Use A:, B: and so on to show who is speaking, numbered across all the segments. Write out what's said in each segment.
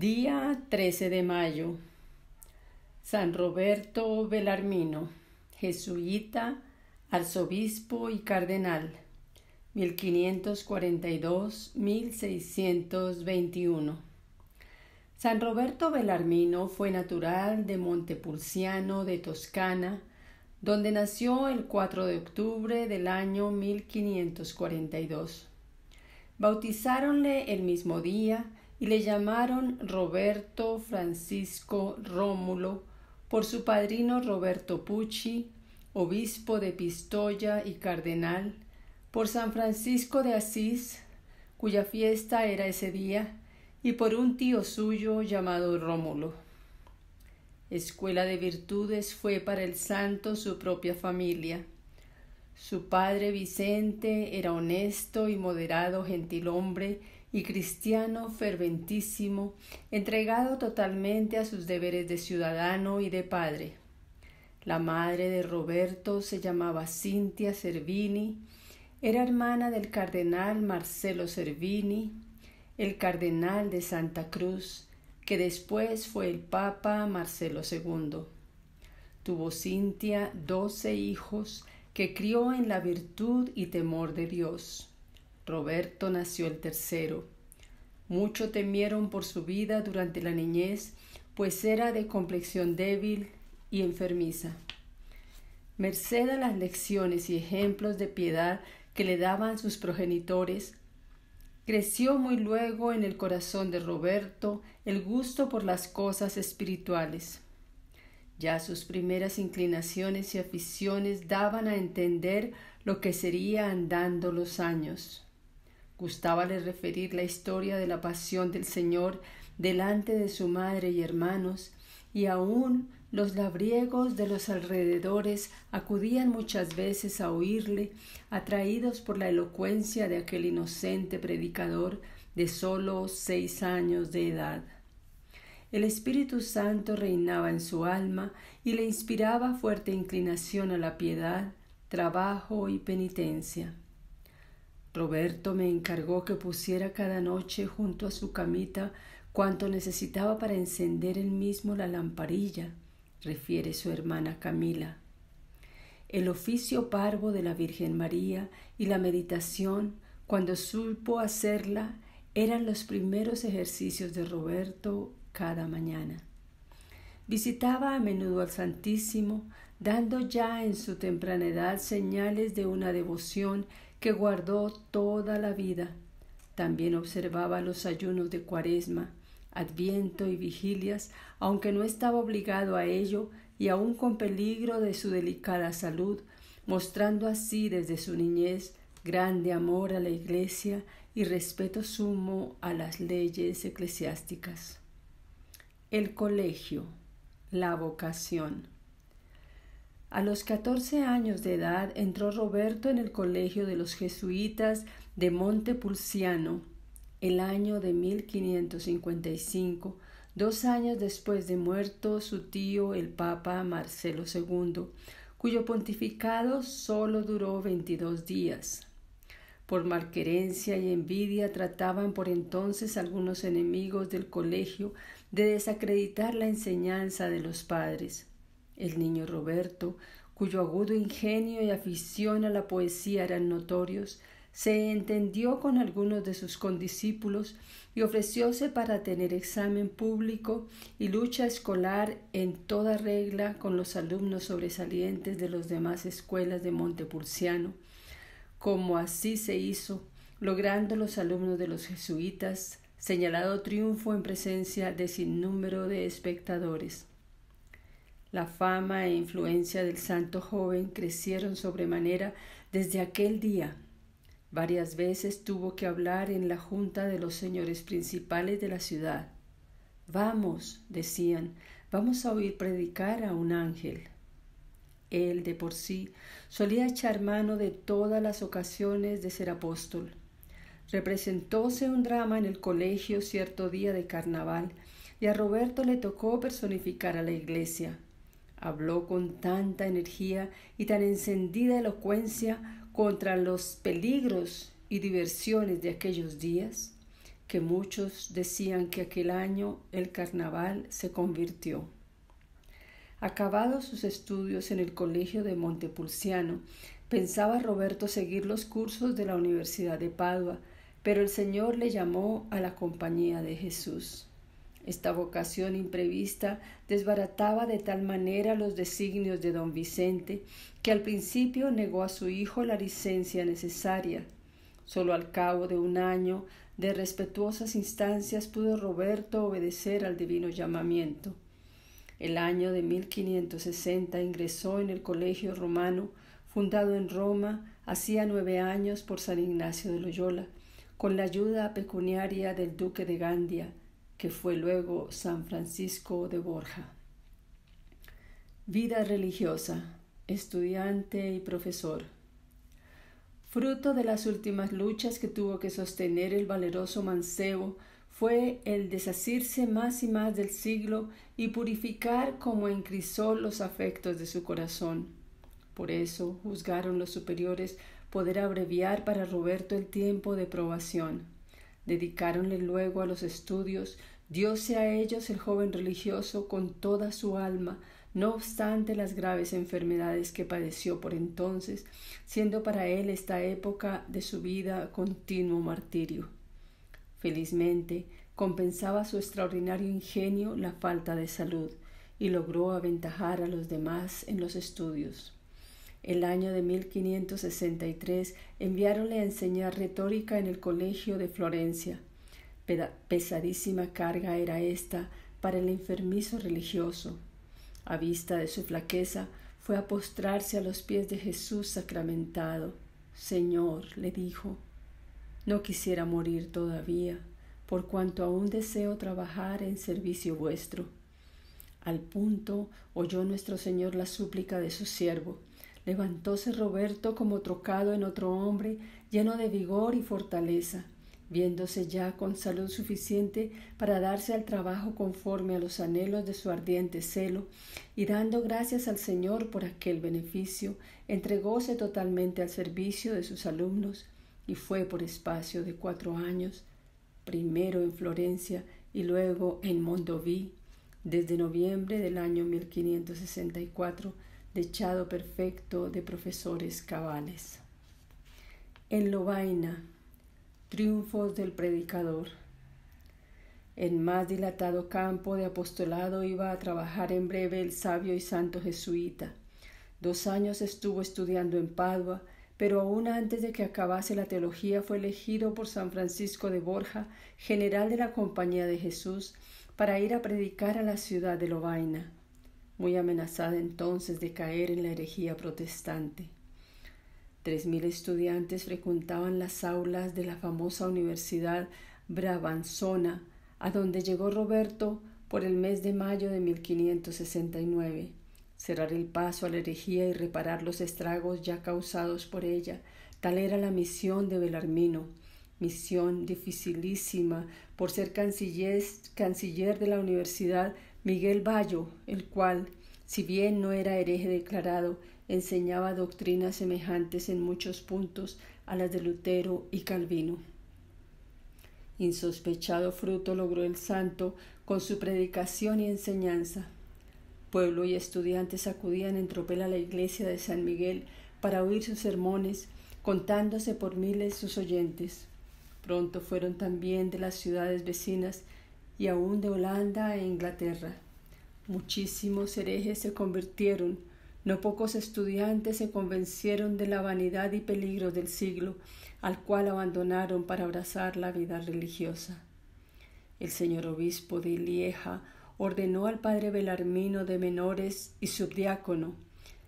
A: Día 13 de mayo. San Roberto Bellarmino, jesuita, arzobispo y cardenal, 1542-1621. San Roberto Bellarmino fue natural de Montepulciano de Toscana, donde nació el 4 de octubre del año 1542. Bautizáronle el mismo día y le llamaron Roberto Francisco Rómulo por su padrino Roberto Pucci, obispo de Pistoia y cardenal, por San Francisco de Asís, cuya fiesta era ese día, y por un tío suyo llamado Rómulo. Escuela de virtudes fue para el santo su propia familia. Su padre Vicente era honesto y moderado gentilhombre y cristiano ferventísimo, entregado totalmente a sus deberes de ciudadano y de padre. La madre de Roberto se llamaba Cintia Cervini, era hermana del cardenal Marcelo Cervini, el cardenal de Santa Cruz, que después fue el Papa Marcelo II. Tuvo Cintia 12 hijos que crió en la virtud y temor de Dios. Roberto nació el tercero. Mucho temieron por su vida durante la niñez, pues era de complexión débil y enfermiza. Merced a las lecciones y ejemplos de piedad que le daban sus progenitores, creció muy luego en el corazón de Roberto el gusto por las cosas espirituales. Ya sus primeras inclinaciones y aficiones daban a entender lo que sería andando los años. Gustábale referir la historia de la pasión del Señor delante de su madre y hermanos, y aún los labriegos de los alrededores acudían muchas veces a oírle, atraídos por la elocuencia de aquel inocente predicador de sólo 6 años de edad. El Espíritu Santo reinaba en su alma y le inspiraba fuerte inclinación a la piedad, trabajo y penitencia. Roberto me encargó que pusiera cada noche junto a su camita cuanto necesitaba para encender él mismo la lamparilla, refiere su hermana Camila. El oficio parvo de la Virgen María y la meditación, cuando supo hacerla, eran los primeros ejercicios de Roberto cada mañana. Visitaba a menudo al Santísimo, dando ya en su temprana edad señales de una devoción que guardó toda la vida. También observaba los ayunos de Cuaresma, Adviento y vigilias, aunque no estaba obligado a ello y aun con peligro de su delicada salud, mostrando así desde su niñez grande amor a la Iglesia y respeto sumo a las leyes eclesiásticas. El colegio, la vocación. A los 14 años de edad entró Roberto en el colegio de los jesuitas de Montepulciano, el año de 1555, 2 años después de muerto su tío el Papa Marcelo II, cuyo pontificado solo duró 22 días. Por malquerencia y envidia trataban por entonces algunos enemigos del colegio de desacreditar la enseñanza de los padres. El niño Roberto, cuyo agudo ingenio y afición a la poesía eran notorios, se entendió con algunos de sus condiscípulos y ofrecióse para tener examen público y lucha escolar en toda regla con los alumnos sobresalientes de las demás escuelas de Montepulciano, como así se hizo, logrando los alumnos de los jesuitas señalado triunfo en presencia de sinnúmero de espectadores. La fama e influencia del santo joven crecieron sobremanera desde aquel día. Varias veces tuvo que hablar en la junta de los señores principales de la ciudad. «Vamos», decían, «vamos a oír predicar a un ángel». Él, de por sí, solía echar mano de todas las ocasiones de ser apóstol. Representóse un drama en el colegio cierto día de carnaval, y a Roberto le tocó personificar a la Iglesia. Habló con tanta energía y tan encendida elocuencia contra los peligros y diversiones de aquellos días, que muchos decían que aquel año el carnaval se convirtió. Acabados sus estudios en el colegio de Montepulciano, pensaba Roberto seguir los cursos de la Universidad de Padua, pero el Señor le llamó a la compañía de Jesús. Esta vocación imprevista desbarataba de tal manera los designios de don Vicente que al principio negó a su hijo la licencia necesaria. Solo al cabo de un año de respetuosas instancias pudo Roberto obedecer al divino llamamiento. El año de 1560 ingresó en el Colegio Romano, fundado en Roma hacía 9 años por San Ignacio de Loyola, con la ayuda pecuniaria del duque de Gandia, que fue luego San Francisco de Borja. Vida religiosa, estudiante y profesor. Fruto de las últimas luchas que tuvo que sostener el valeroso mancebo fue el desasirse más y más del siglo y purificar como en crisol los afectos de su corazón. Por eso juzgaron los superiores poder abreviar para Roberto el tiempo de probación. Dedicáronle luego a los estudios, dióse a ellos el joven religioso con toda su alma, no obstante las graves enfermedades que padeció por entonces, siendo para él esta época de su vida continuo martirio. Felizmente, compensaba su extraordinario ingenio la falta de salud y logró aventajar a los demás en los estudios. El año de 1563 enviáronle a enseñar retórica en el colegio de Florencia. Pesadísima carga era esta para el enfermizo religioso. A vista de su flaqueza, fue a postrarse a los pies de Jesús sacramentado. Señor, le dijo, no quisiera morir todavía, por cuanto aún deseo trabajar en servicio vuestro. Al punto oyó nuestro Señor la súplica de su siervo. Levantóse Roberto como trocado en otro hombre, lleno de vigor y fortaleza, viéndose ya con salud suficiente para darse al trabajo conforme a los anhelos de su ardiente celo, y dando gracias al Señor por aquel beneficio, entregóse totalmente al servicio de sus alumnos, y fue por espacio de 4 años, primero en Florencia y luego en Mondovì, desde noviembre del año 1564, dechado perfecto de profesores cabales. En Lovaina, triunfos del predicador. En más dilatado campo de apostolado iba a trabajar en breve el sabio y santo jesuita. 2 años estuvo estudiando en Padua, pero aún antes de que acabase la teología fue elegido por San Francisco de Borja, general de la Compañía de Jesús, para ir a predicar a la ciudad de Lovaina, muy amenazada entonces de caer en la herejía protestante. 3.000 estudiantes frecuentaban las aulas de la famosa Universidad Brabanzona, a donde llegó Roberto por el mes de mayo de 1569. Cerrar el paso a la herejía y reparar los estragos ya causados por ella, tal era la misión de Belarmino, misión dificilísima por ser canciller de la Universidad Miguel Bayo, el cual, si bien no era hereje declarado, enseñaba doctrinas semejantes en muchos puntos a las de Lutero y Calvino. Insospechado fruto logró el santo con su predicación y enseñanza. Pueblo y estudiantes acudían en tropel a la iglesia de San Miguel para oír sus sermones, contándose por miles sus oyentes. Pronto fueron también de las ciudades vecinas y aún de Holanda e Inglaterra. Muchísimos herejes se convirtieron, no pocos estudiantes se convencieron de la vanidad y peligro del siglo, al cual abandonaron para abrazar la vida religiosa. El señor obispo de Lieja ordenó al padre Belarmino de menores y subdiácono.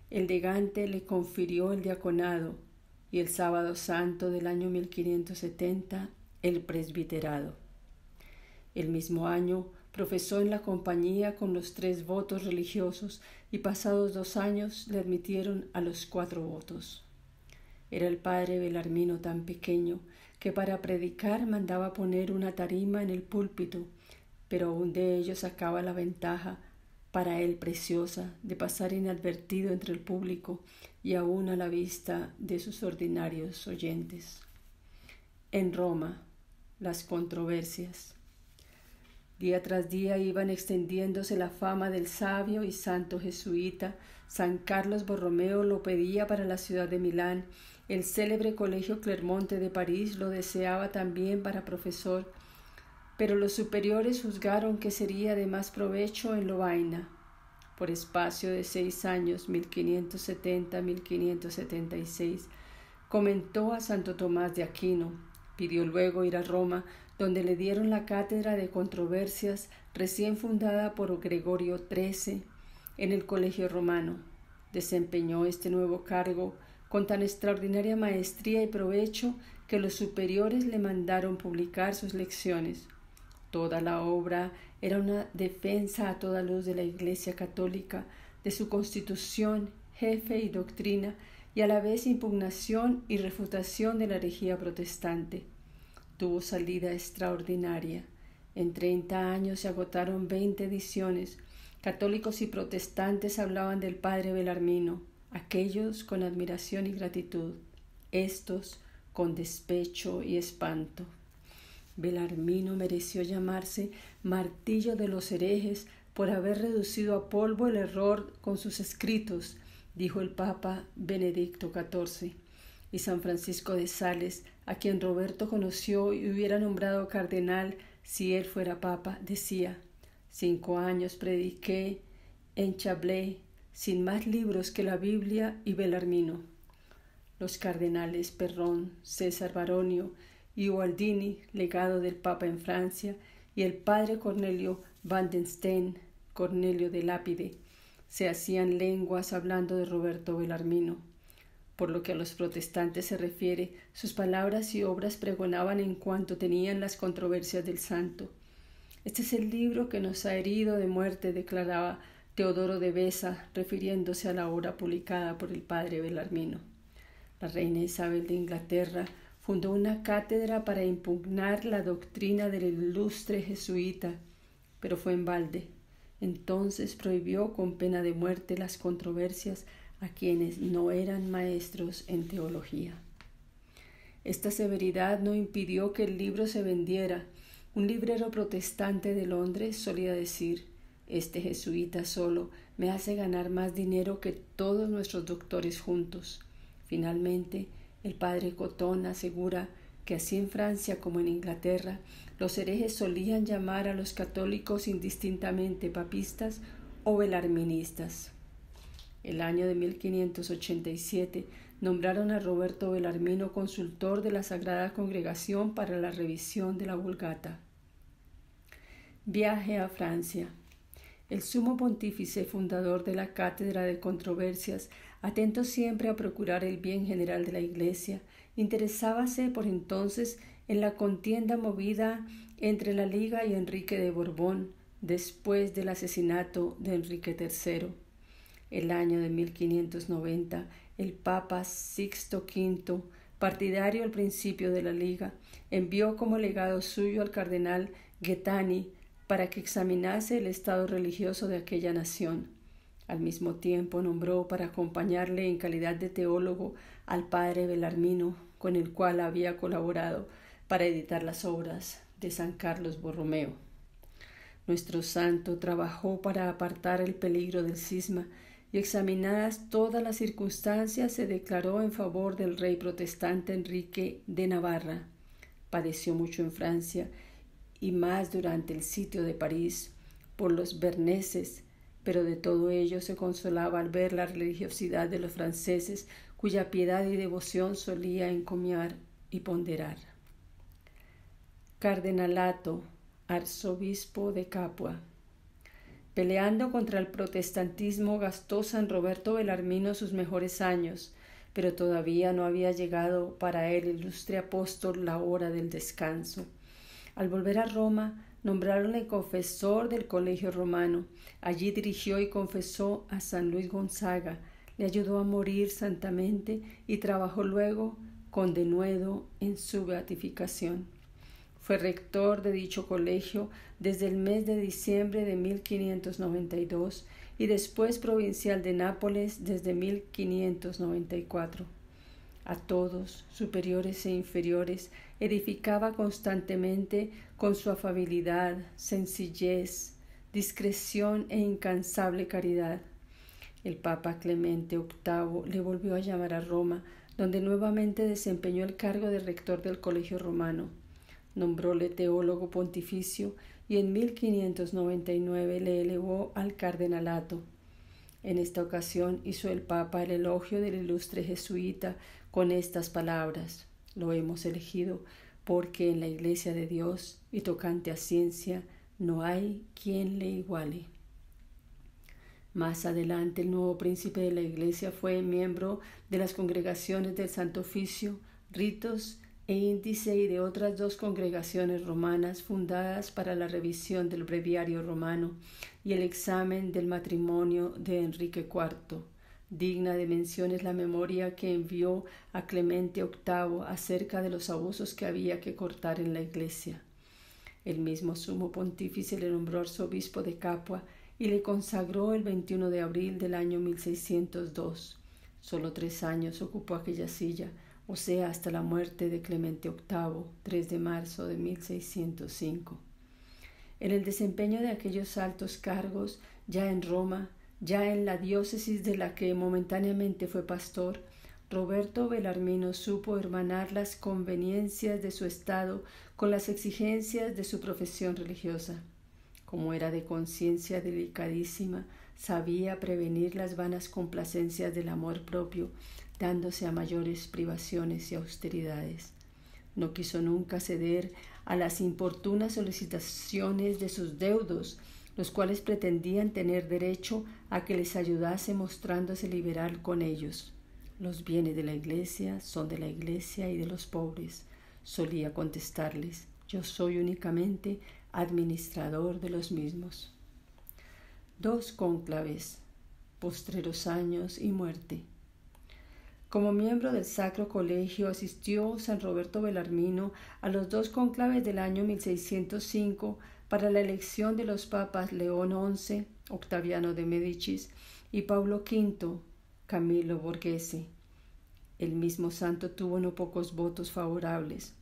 A: El degante le confirió el diaconado y el sábado santo del año 1570 el presbiterado. El mismo año profesó en la compañía con los 3 votos religiosos y pasados 2 años le admitieron a los 4 votos. Era el padre Belarmino tan pequeño que para predicar mandaba poner una tarima en el púlpito, pero aún de ello sacaba la ventaja, para él preciosa, de pasar inadvertido entre el público y aún a la vista de sus ordinarios oyentes. En Roma, las controversias. Día tras día iban extendiéndose la fama del sabio y santo jesuita. San Carlos Borromeo lo pedía para la ciudad de Milán. El célebre Colegio Clermonte de París lo deseaba también para profesor, pero los superiores juzgaron que sería de más provecho en Lovaina. Por espacio de 6 años, 1570-1576, comentó a Santo Tomás de Aquino. Pidió luego ir a Roma, donde le dieron la cátedra de controversias recién fundada por Gregorio XIII en el Colegio Romano. Desempeñó este nuevo cargo con tan extraordinaria maestría y provecho que los superiores le mandaron publicar sus lecciones. Toda la obra era una defensa a toda luz de la Iglesia católica, de su constitución, jefe y doctrina, y a la vez impugnación y refutación de la herejía protestante. Tuvo salida extraordinaria. En 30 años se agotaron 20 ediciones. Católicos y protestantes hablaban del padre Belarmino, aquellos con admiración y gratitud, estos con despecho y espanto. Belarmino mereció llamarse martillo de los herejes por haber reducido a polvo el error con sus escritos, dijo el Papa Benedicto XIV. Y San Francisco de Sales, a quien Roberto conoció y hubiera nombrado cardenal si él fuera papa, decía: 5 años prediqué en Chablais, sin más libros que la Biblia y Belarmino. Los cardenales Perrón, César Baronio y Ubaldini, legado del Papa en Francia, y el padre Cornelio Vandenstein, Cornelio de Lápide, se hacían lenguas hablando de Roberto Belarmino. Por lo que a los protestantes se refiere, sus palabras y obras pregonaban en cuanto tenían las controversias del santo. Este es el libro que nos ha herido de muerte, declaraba Teodoro de Beza, refiriéndose a la obra publicada por el padre Belarmino. La reina Isabel de Inglaterra fundó una cátedra para impugnar la doctrina del ilustre jesuita, pero fue en balde. Entonces prohibió con pena de muerte las controversias a quienes no eran maestros en teología. Esta severidad no impidió que el libro se vendiera. Un librero protestante de Londres solía decir: este jesuita solo me hace ganar más dinero que todos nuestros doctores juntos. Finalmente, el padre Cotón asegura que así en Francia como en Inglaterra, los herejes solían llamar a los católicos indistintamente papistas o belarministas. El año de 1587 nombraron a Roberto Belarmino consultor de la Sagrada Congregación para la revisión de la Vulgata. Viaje a Francia. El sumo pontífice fundador de la Cátedra de Controversias, atento siempre a procurar el bien general de la Iglesia, interesábase por entonces en la contienda movida entre la Liga y Enrique de Borbón después del asesinato de Enrique III. El año de 1590, el Papa Sixto V, partidario al principio de la Liga, envió como legado suyo al cardenal Gaetani para que examinase el estado religioso de aquella nación. Al mismo tiempo nombró para acompañarle en calidad de teólogo al padre Belarmino, con el cual había colaborado para editar las obras de San Carlos Borromeo. Nuestro santo trabajó para apartar el peligro del cisma y, examinadas todas las circunstancias, se declaró en favor del rey protestante Enrique de Navarra. Padeció mucho en Francia y más durante el sitio de París por los berneses, pero de todo ello se consolaba al ver la religiosidad de los franceses, cuya piedad y devoción solía encomiar y ponderar. Cardenalato, arzobispo de Capua. Peleando contra el protestantismo gastó San Roberto Belarmino sus mejores años, pero todavía no había llegado para él, ilustre apóstol, la hora del descanso. Al volver a Roma, nombráronle confesor del Colegio Romano. Allí dirigió y confesó a San Luis Gonzaga, le ayudó a morir santamente y trabajó luego con denuedo en su beatificación. Fue rector de dicho colegio desde el mes de diciembre de 1592 y después provincial de Nápoles desde 1594. A todos, superiores e inferiores, edificaba constantemente con su afabilidad, sencillez, discreción e incansable caridad. El Papa Clemente VIII le volvió a llamar a Roma, donde nuevamente desempeñó el cargo de rector del Colegio Romano. Nombróle teólogo pontificio y en 1599 le elevó al cardenalato. En esta ocasión hizo el Papa el elogio del ilustre jesuita con estas palabras: lo hemos elegido porque en la Iglesia de Dios y tocante a ciencia no hay quien le iguale. Más adelante el nuevo príncipe de la Iglesia fue miembro de las congregaciones del Santo Oficio, Ritos e Índice y de otras 2 congregaciones romanas fundadas para la revisión del breviario romano y el examen del matrimonio de Enrique IV. Digna de mención es la memoria que envió a Clemente VIII acerca de los abusos que había que cortar en la Iglesia. El mismo sumo pontífice le nombró arzobispo de Capua y le consagró el 21 de abril del año 1602. Solo 3 años ocupó aquella silla, o sea, hasta la muerte de Clemente VIII, 3 de marzo de 1605. En el desempeño de aquellos altos cargos, ya en Roma, ya en la diócesis de la que momentáneamente fue pastor, Roberto Bellarmino supo hermanar las conveniencias de su estado con las exigencias de su profesión religiosa. Como era de conciencia delicadísima, sabía prevenir las vanas complacencias del amor propio, dándose a mayores privaciones y austeridades. No quiso nunca ceder a las importunas solicitaciones de sus deudos, los cuales pretendían tener derecho a que les ayudase mostrándose liberal con ellos. Los bienes de la Iglesia son de la Iglesia y de los pobres, solía contestarles. Yo soy únicamente administrador de los mismos. 2 cónclaves, postreros años y muerte. Como miembro del Sacro Colegio asistió San Roberto Bellarmino a los 2 cónclaves del año 1605 para la elección de los papas León XI, Octaviano de Médicis, y Paulo V, Camilo Borghese. El mismo santo tuvo no pocos votos favorables.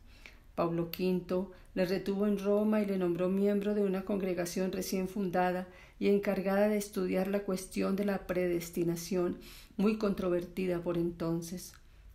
A: Paulo V le retuvo en Roma y le nombró miembro de una congregación recién fundada y encargada de estudiar la cuestión de la predestinación, muy controvertida por entonces.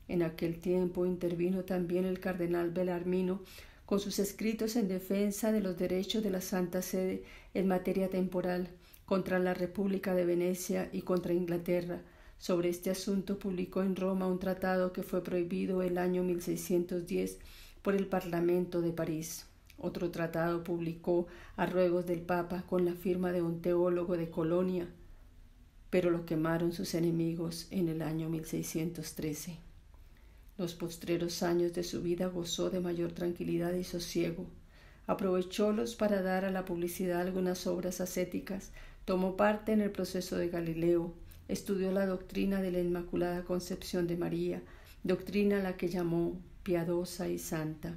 A: En aquel tiempo intervino también el cardenal Bellarmino con sus escritos en defensa de los derechos de la Santa Sede en materia temporal, contra la República de Venecia y contra Inglaterra. Sobre este asunto publicó en Roma un tratado que fue prohibido el año 1610 por el Parlamento de París. Otro tratado publicó a ruegos del Papa con la firma de un teólogo de Colonia, pero lo quemaron sus enemigos en el año 1613. Los postreros años de su vida gozó de mayor tranquilidad y sosiego. Aprovechólos para dar a la publicidad algunas obras ascéticas, tomó parte en el proceso de Galileo, estudió la doctrina de la Inmaculada Concepción de María, doctrina a la que llamó piadosa y santa.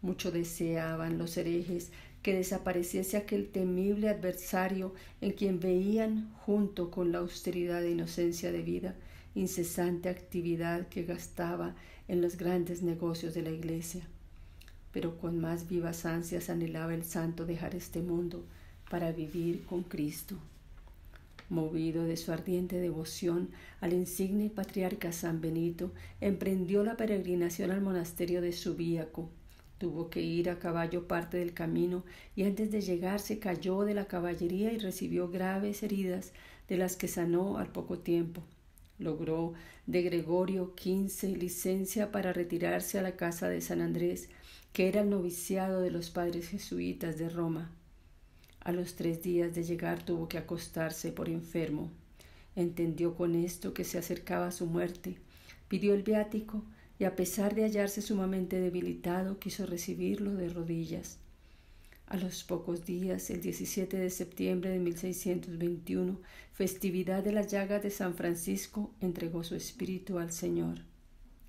A: Mucho deseaban los herejes que desapareciese aquel temible adversario en quien veían, junto con la austeridad e inocencia de vida, incesante actividad que gastaba en los grandes negocios de la Iglesia. Pero con más vivas ansias anhelaba el santo dejar este mundo para vivir con Cristo. Movido de su ardiente devoción al insigne patriarca San Benito, emprendió la peregrinación al monasterio de Subíaco. Tuvo que ir a caballo parte del camino y antes de llegar se cayó de la caballería y recibió graves heridas de las que sanó al poco tiempo. Logró de Gregorio XV licencia para retirarse a la casa de San Andrés, que era el noviciado de los padres jesuitas de Roma. A los 3 días de llegar tuvo que acostarse por enfermo. Entendió con esto que se acercaba su muerte, pidió el viático y a pesar de hallarse sumamente debilitado, quiso recibirlo de rodillas. A los pocos días, el 17 de septiembre de 1621, festividad de las llagas de San Francisco, entregó su espíritu al Señor,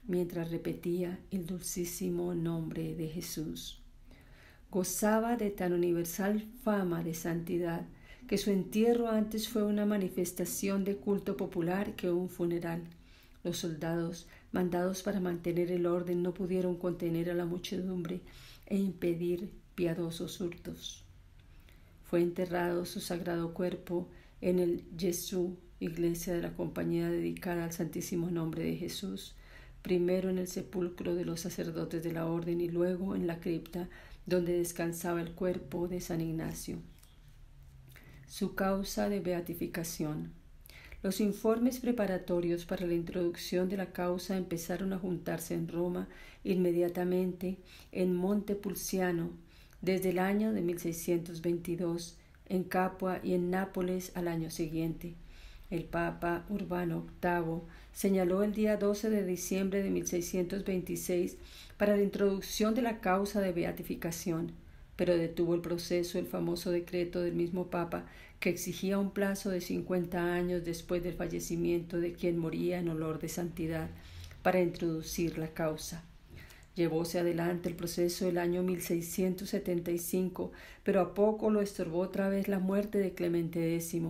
A: mientras repetía el dulcísimo nombre de Jesús. Gozaba de tan universal fama de santidad que su entierro antes fue una manifestación de culto popular que un funeral. Los soldados mandados para mantener el orden, no pudieron contener a la muchedumbre e impedir piadosos hurtos. Fue enterrado su sagrado cuerpo en el Jesús, iglesia de la compañía dedicada al Santísimo Nombre de Jesús, primero en el sepulcro de los sacerdotes de la orden y luego en la cripta donde descansaba el cuerpo de San Ignacio. Su causa de beatificación. Los informes preparatorios para la introducción de la causa empezaron a juntarse en Roma inmediatamente en Monte Pulciano, desde el año de 1622, en Capua y en Nápoles al año siguiente. El Papa Urbano VIII señaló el día 12 de diciembre de 1626 para la introducción de la causa de beatificación, pero detuvo el proceso el famoso decreto del mismo Papa que exigía un plazo de 50 años después del fallecimiento de quien moría en olor de santidad para introducir la causa. Llevóse adelante el proceso el año 1675, pero a poco lo estorbó otra vez la muerte de Clemente X.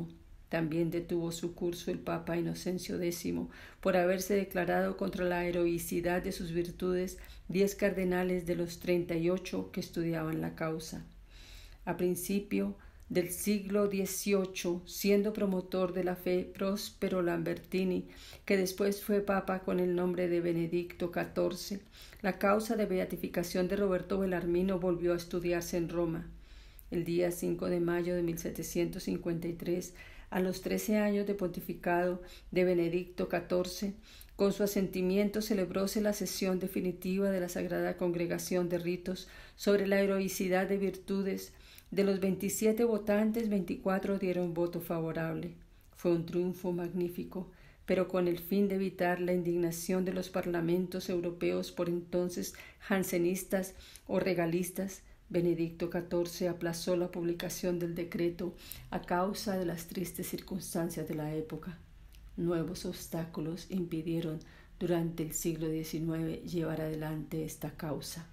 A: También detuvo su curso el Papa Inocencio X por haberse declarado contra la heroicidad de sus virtudes 10 cardenales de los 38 que estudiaban la causa. A principio del siglo XVIII, siendo promotor de la fe Próspero Lambertini, que después fue papa con el nombre de Benedicto XIV, la causa de beatificación de Roberto Bellarmino volvió a estudiarse en Roma. El día 5 de mayo de 1753, a los 13 años de pontificado de Benedicto XIV, con su asentimiento celebróse la sesión definitiva de la Sagrada Congregación de Ritos sobre la heroicidad de virtudes. De los 27 votantes, 24 dieron voto favorable. Fue un triunfo magnífico, pero con el fin de evitar la indignación de los parlamentos europeos por entonces jansenistas o regalistas, Benedicto XIV aplazó la publicación del decreto a causa de las tristes circunstancias de la época. Nuevos obstáculos impidieron durante el siglo XIX llevar adelante esta causa.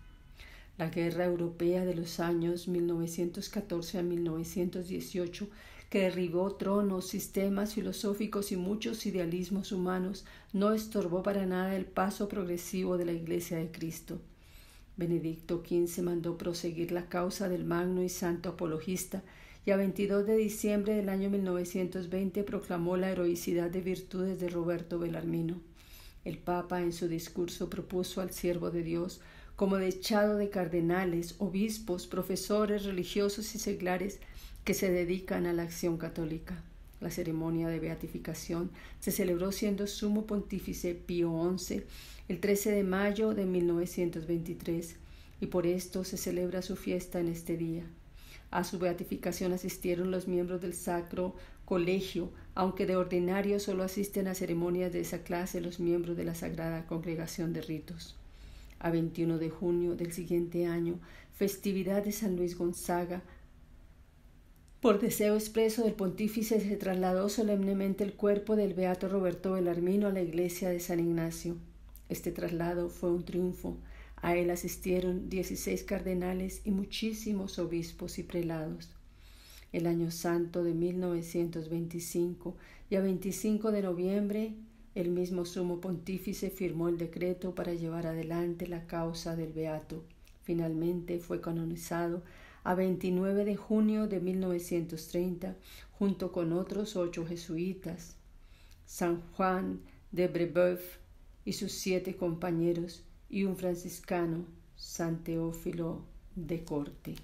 A: La guerra europea de los años 1914 a 1918, que derribó tronos, sistemas filosóficos y muchos idealismos humanos, no estorbó para nada el paso progresivo de la Iglesia de Cristo. Benedicto XV mandó proseguir la causa del magno y santo apologista y a 22 de diciembre del año 1920 proclamó la heroicidad de virtudes de Roberto Bellarmino. El Papa en su discurso propuso al siervo de Dios como dechado de cardenales, obispos, profesores religiosos y seglares que se dedican a la acción católica. La ceremonia de beatificación se celebró siendo sumo pontífice Pío XI el 13 de mayo de 1923 y por esto se celebra su fiesta en este día. A su beatificación asistieron los miembros del Sacro Colegio, aunque de ordinario solo asisten a ceremonias de esa clase los miembros de la Sagrada Congregación de Ritos. A 21 de junio del siguiente año, festividad de San Luis Gonzaga, por deseo expreso del pontífice se trasladó solemnemente el cuerpo del beato Roberto Bellarmino a la iglesia de San Ignacio. Este traslado fue un triunfo. A él asistieron 16 cardenales y muchísimos obispos y prelados. El año santo de 1925 y a 25 de noviembre, el mismo sumo pontífice firmó el decreto para llevar adelante la causa del beato. Finalmente fue canonizado a 29 de junio de 1930, junto con otros 8 jesuitas, San Juan de Brebeuf y sus 7 compañeros, y un franciscano, San Teófilo de Corte.